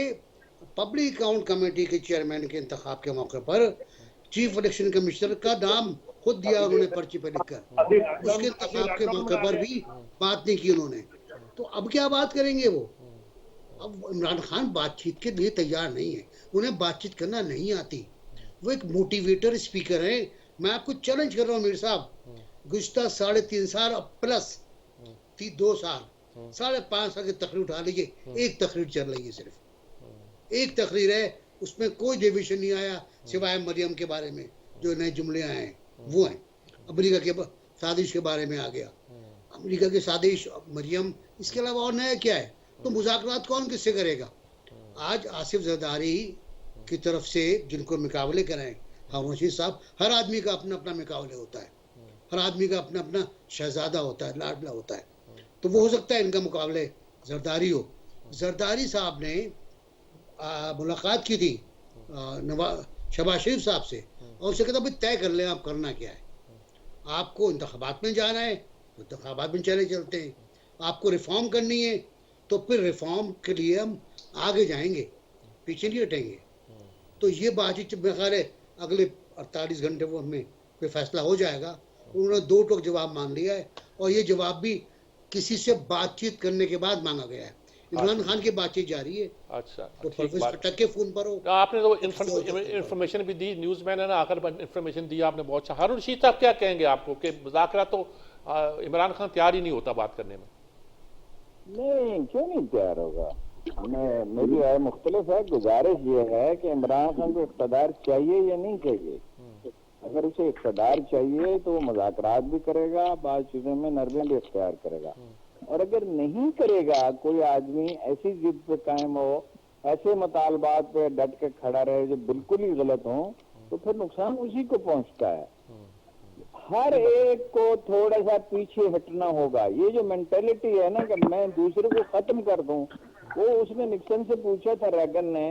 [SPEAKER 4] पब्लिक अकाउंट कमेटी के चेयरमैन के इंतखाब के मौके पर चीफ इलेक्शन कमिश्नर का नाम खुद दिया उन्होंने पर्ची पर लिखकर। उसके इंतखाब के मौके पर भी बात नहीं की उन्होंने। तो अब क्या बात करेंगे वो? अब इमरान खान बातचीत के लिए तैयार नहीं है, उन्हें बातचीत करना नहीं आती। वो एक मोटिवेटर स्पीकर है। मैं आपको चैलेंज कर रहा हूँ मीर साहब, गुज़श्ता 3.5 साल प्लस 2 साल, 5.5 साल की तकरीर उठा लीजिए, एक तकरीर चल रही है, सिर्फ एक तकरीर है, उसमें कोई डिविजन नहीं आया सिवाय मरियम के बारे में जो नए जुमले आए हैं वो हैं। अमेरिका के साजिश के बारे में आ गया, अमेरिका की साजिश, मरियम, इसके अलावा और नया क्या है? तो मुज़ाकरात कौन किससे करेगा? आज आसिफ जरदारी की तरफ से जिनको मुकाबले कराएं हारून रशीद साहब, हर आदमी का अपना अपना मुकाबले होता है, हर आदमी का अपना अपना शहजादा होता है, लाडला होता है। तो वो हो सकता है इनका मुकाबले जरदारी हो। जरदारी साहब ने मुलाकात की थी शहबाज शरीफ साहब से और उससे कहता भाई तय कर लें आप करना क्या है। आपको इंतखाबात में जाना है तो इंतखाबात में चले चलते हैं, आपको रिफॉर्म करनी है तो फिर रिफॉर्म के लिए हम आगे जाएंगे, पीछे नहीं हटेंगे। तो ये बातचीत मेरे ख्याल है अगले 48 घंटे वो हमें कोई फैसला हो जाएगा। उन्होंने 2 टोक जवाब मान लिया है और ये जवाब भी किसी से बातचीत करने के बाद मांगा गया है। इमरान खान की बातचीत जारी है।
[SPEAKER 1] अच्छा,
[SPEAKER 4] तो प्रोफेसर खट्टक के फोन पर हो।
[SPEAKER 1] आपने तो इन्फॉर्मेशन भी दी, न्यूज़ मैन है ना, आकर इन्फॉर्मेशन दी आपने, बहुत अच्छा। हारून रशीद साहब क्या कहेंगे आपको कि मुज़ाकरा तो इमरान खान तैयार ही नहीं होता बात करने में?
[SPEAKER 3] नहीं, क्यों नहीं तैयार होगा। मेरी राय मुख्तलिफ है। गुजारिश ये है कि इमरान खान को इक़्तिदार चाहिए या नहीं चाहिए। अगर उसे इक़्तिदार चाहिए तो वो मुज़ाकरात भी करेगा, बाज़ चीज़ों में नरमियाँ भी इख्तियार करेगा। और अगर नहीं करेगा, कोई आदमी ऐसी जिद पे कायम हो, ऐसे मुतालबात पे डट के खड़ा रहे जो बिल्कुल ही गलत हो, तो फिर नुकसान उसी को पहुंचता है। हर एक को थोड़ा सा पीछे हटना होगा। ये जो मेंटेलिटी है ना कि मैं दूसरे को खत्म कर दूं, वो उसने निक्सन से पूछा था रैगन ने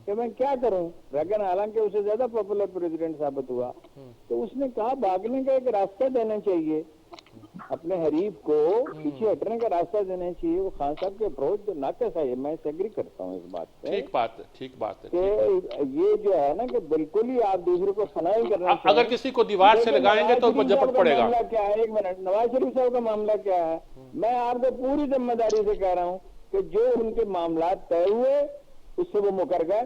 [SPEAKER 3] कि मैं क्या करूं। रैगन हालांकि उससे ज्यादा पॉपुलर प्रेसिडेंट साबित हुआ, तो उसने कहा भागने का एक रास्ता देना चाहिए, अपने हरीफ को पीछे हटने का रास्ता देना चाहिए। वो खान साहब के अप्रोच जो नाकस है, मैं एग्री करता हूँ इस बात पे।
[SPEAKER 1] ठीक बात है, ठीक बात है।
[SPEAKER 3] कि ये जो है ना कि बिल्कुल ही आप दूसरे को फनाई करना चाहिए।
[SPEAKER 1] अगर किसी को दीवार से लगाएंगे तो झपट पड़ेगा।
[SPEAKER 3] मामला क्या है, एक मिनट, नवाज शरीफ साहब का मामला क्या है, मैं आपको पूरी जिम्मेदारी से कह रहा हूँ कि जो उनके मामला तय हुए उससे वो मुकर गए।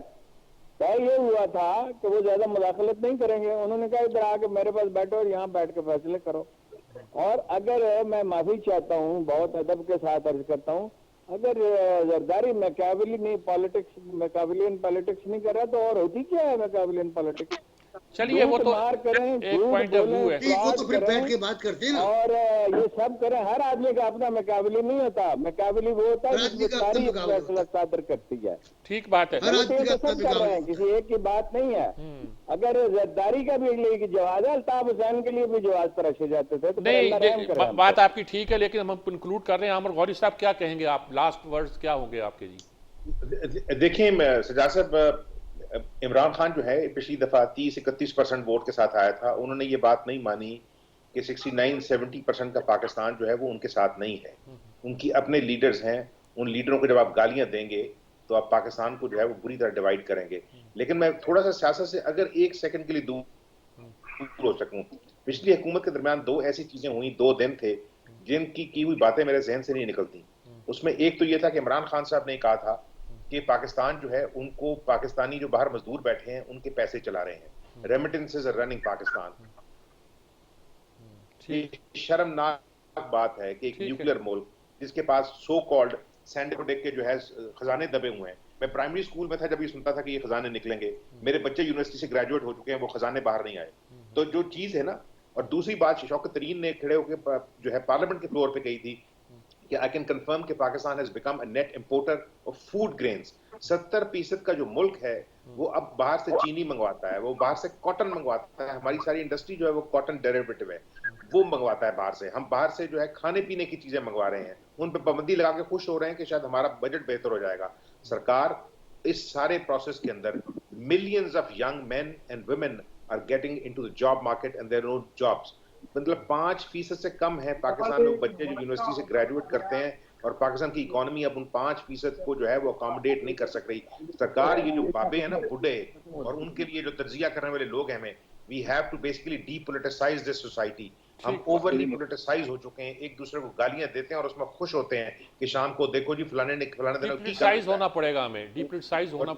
[SPEAKER 3] तय ये हुआ था कि वो ज्यादा मुदाखलत नहीं करेंगे। उन्होंने कहा इधर आके मेरे पास बैठो और यहाँ बैठ के फैसले करो। और अगर मैं माफी चाहता हूँ, बहुत अदब के साथ अर्ज करता हूँ, अगर जरदारी मैकाविलियन पॉलिटिक्स नहीं कर रहा तो और होती क्या है मैकाविलियन पॉलिटिक्स।
[SPEAKER 1] चलिए वो तो
[SPEAKER 3] मार करें,
[SPEAKER 1] एक पॉइंट ऑफ व्यू है।
[SPEAKER 4] वो तो फिर बैठ के बात करते हैं ना।
[SPEAKER 3] और ये सब करें। हर आदमी का अपना मैकाविली नहीं होता। मैकाविली वो होता है जिसमें सारी फैसला सादर करती है।
[SPEAKER 1] ठीक बात है।
[SPEAKER 4] हर आदमी का
[SPEAKER 3] सब कर रहे हैं, किसी एक की बात नहीं है। अगर जरदारी का भी लिए जवाब है, अल्ताफ हुसैन के लिए भी जवाब तराशे जाते थे तो
[SPEAKER 1] नहीं, बात आपकी ठीक है, लेकिन हम कंक्लूड कर रहे हैं। आमर गौरी साहब क्या कहेंगे आप, लास्ट वर्ड्स क्या होंगे आपके जी?
[SPEAKER 5] देखिए सजाद साहब, इमरान खान जो है पिछली दफा 30-31% वोट के साथ आया था। उन्होंने ये बात नहीं मानी कि 69-70% का पाकिस्तान जो है वो उनके साथ नहीं है। उनकी अपने लीडर्स हैं। उन लीडरों को जब आप गालियां देंगे तो आप पाकिस्तान को जो है वो बुरी तरह डिवाइड करेंगे। लेकिन मैं थोड़ा सा सियासत से अगर एक सेकंड के लिए दूर हो सकूं, पिछली हुकूमत के दरमियान दो ऐसी चीजें हुई, 2 दिन थे जिनकी की हुई बातें मेरे जहन से नहीं निकलती। उसमें एक तो ये था कि इमरान खान साहब ने कहा था कि पाकिस्तान जो है उनको पाकिस्तानी जो बाहर मजदूर बैठे हैं उनके पैसे चला रहे हैं, रेमिटेंसेस आर रनिंग पाकिस्तान। शर्मनाक बात है कि एक न्यूक्लियर मुल्क जिसके पास सो कॉल्ड सैंड देख के जो है खजाने दबे हुए हैं। मैं प्राइमरी स्कूल में था जब ये सुनता था कि ये खजाने निकलेंगे। मेरे बच्चे यूनिवर्सिटी से ग्रेजुएट हो चुके हैं, वो खजाने बाहर नहीं आए। तो जो चीज है ना, और दूसरी बात शौकत तरीन ने खड़े होकर जो है पार्लियामेंट के फ्लोर पे कही थी कि आई कैन कंफर्म कि Pakistan has become a net importer of food grains. 70% का जो मुल्क है वो अब बाहर से चीनी मंगवाता है, वो बाहर से कॉटन मंगवाता है। हमारी सारी इंडस्ट्री जो है वो कॉटन डेरिवेटिव है, वो मंगवाता है बाहर से। हम बाहर से जो है खाने पीने की चीजें मंगवा रहे हैं, उन पर पाबंदी लगा के खुश हो रहे हैं कि शायद हमारा बजट बेहतर हो जाएगा। सरकार इस सारे प्रोसेस के अंदर millions of young men and women are getting into the job market and their own jobs. मतलब 5% से कम है पाकिस्तान में बच्चे जो यूनिवर्सिटी से ग्रेजुएट करते हैं, और पाकिस्तान की इकोनॉमी अब उन 5% को जो है वो अकोमोडेट नहीं कर सक रही। सरकार ये जो बाबे हैं ना बूढ़े, और उनके लिए जो तर्जिया करने वाले लोग हैं, हमें we have to basically depoliticize this society. हम ओवरली पोलिटिसाइज हो चुके हैं, एक दूसरे को गालियां देते हैं और उसमें खुश होते हैं कि शाम को देखो जी फलाने दिन
[SPEAKER 1] डीपोलिटिसाइज होना पड़ेगा, हमें डीपोलिटिसाइज होना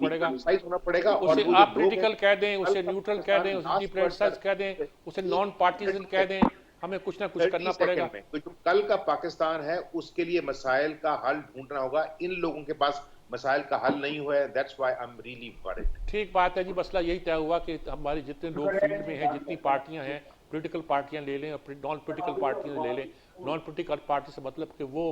[SPEAKER 1] पड़ेगा।
[SPEAKER 5] और
[SPEAKER 1] उसे आप पॉलिटिकल कह दें, उसे न्यूट्रल कह दें, उसे डीपोलिटिसाइज कह दें, उसे नॉन पार्टीजन कह दें, हमें कुछ ना कुछ करना पड़ेगा।
[SPEAKER 5] तो जो कल का पाकिस्तान है उसके लिए मसाइल का हल ढूंढना होगा। इन लोगों के पास मसाइल का हल नहीं हुआ है, that's why I am really worried.
[SPEAKER 1] ठीक बात है जी, मसला यही तय हुआ कि हमारे जितने लोग फील्ड में हैं, जितनी पार्टियां हैं, पॉलिटिकल पार्टियां ले लें और नॉन पॉलिटिकल पार्टियां ले लें। नॉन पॉलिटिकल पार्टी से मतलब कि वो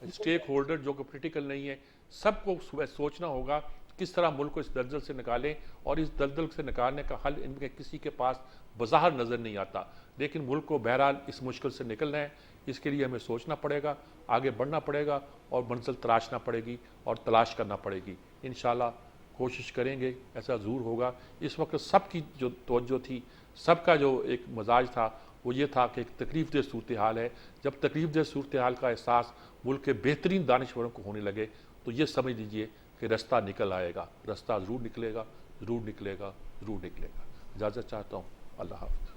[SPEAKER 1] स्टेक होल्डर जो कि पॉलिटिकल नहीं है, सबको सोचना होगा किस तरह मुल्क को इस दलदल से निकालें। और इस दलदल से निकालने का हल इनके किसी के पास बज़ाहिर नज़र नहीं आता, लेकिन मुल्क को बहरहाल इस मुश्किल से निकलना है। इसके लिए हमें सोचना पड़ेगा, आगे बढ़ना पड़ेगा और मंजिल तलाशना पड़ेगी और तलाश करना पड़ेगी। इंशाल्लाह कोशिश करेंगे, ऐसा ज़रूर होगा। इस वक्त सबकी जो तवज्जो थी, सबका जो एक मजाज था, वो ये था कि एक तकलीफ़देह सूरत हाल है। जब तकलीफ़देह सूरत हाल का एहसास मुल्क के बेहतरीन दानिशवरों को होने लगे तो ये समझ लीजिए कि रास्ता निकल आएगा, रास्ता ज़रूर निकलेगा, ज़रूर निकलेगा, ज़रूर निकलेगा। इजाज़त चाहता हूँ, अल्लाह हाफ़िज़।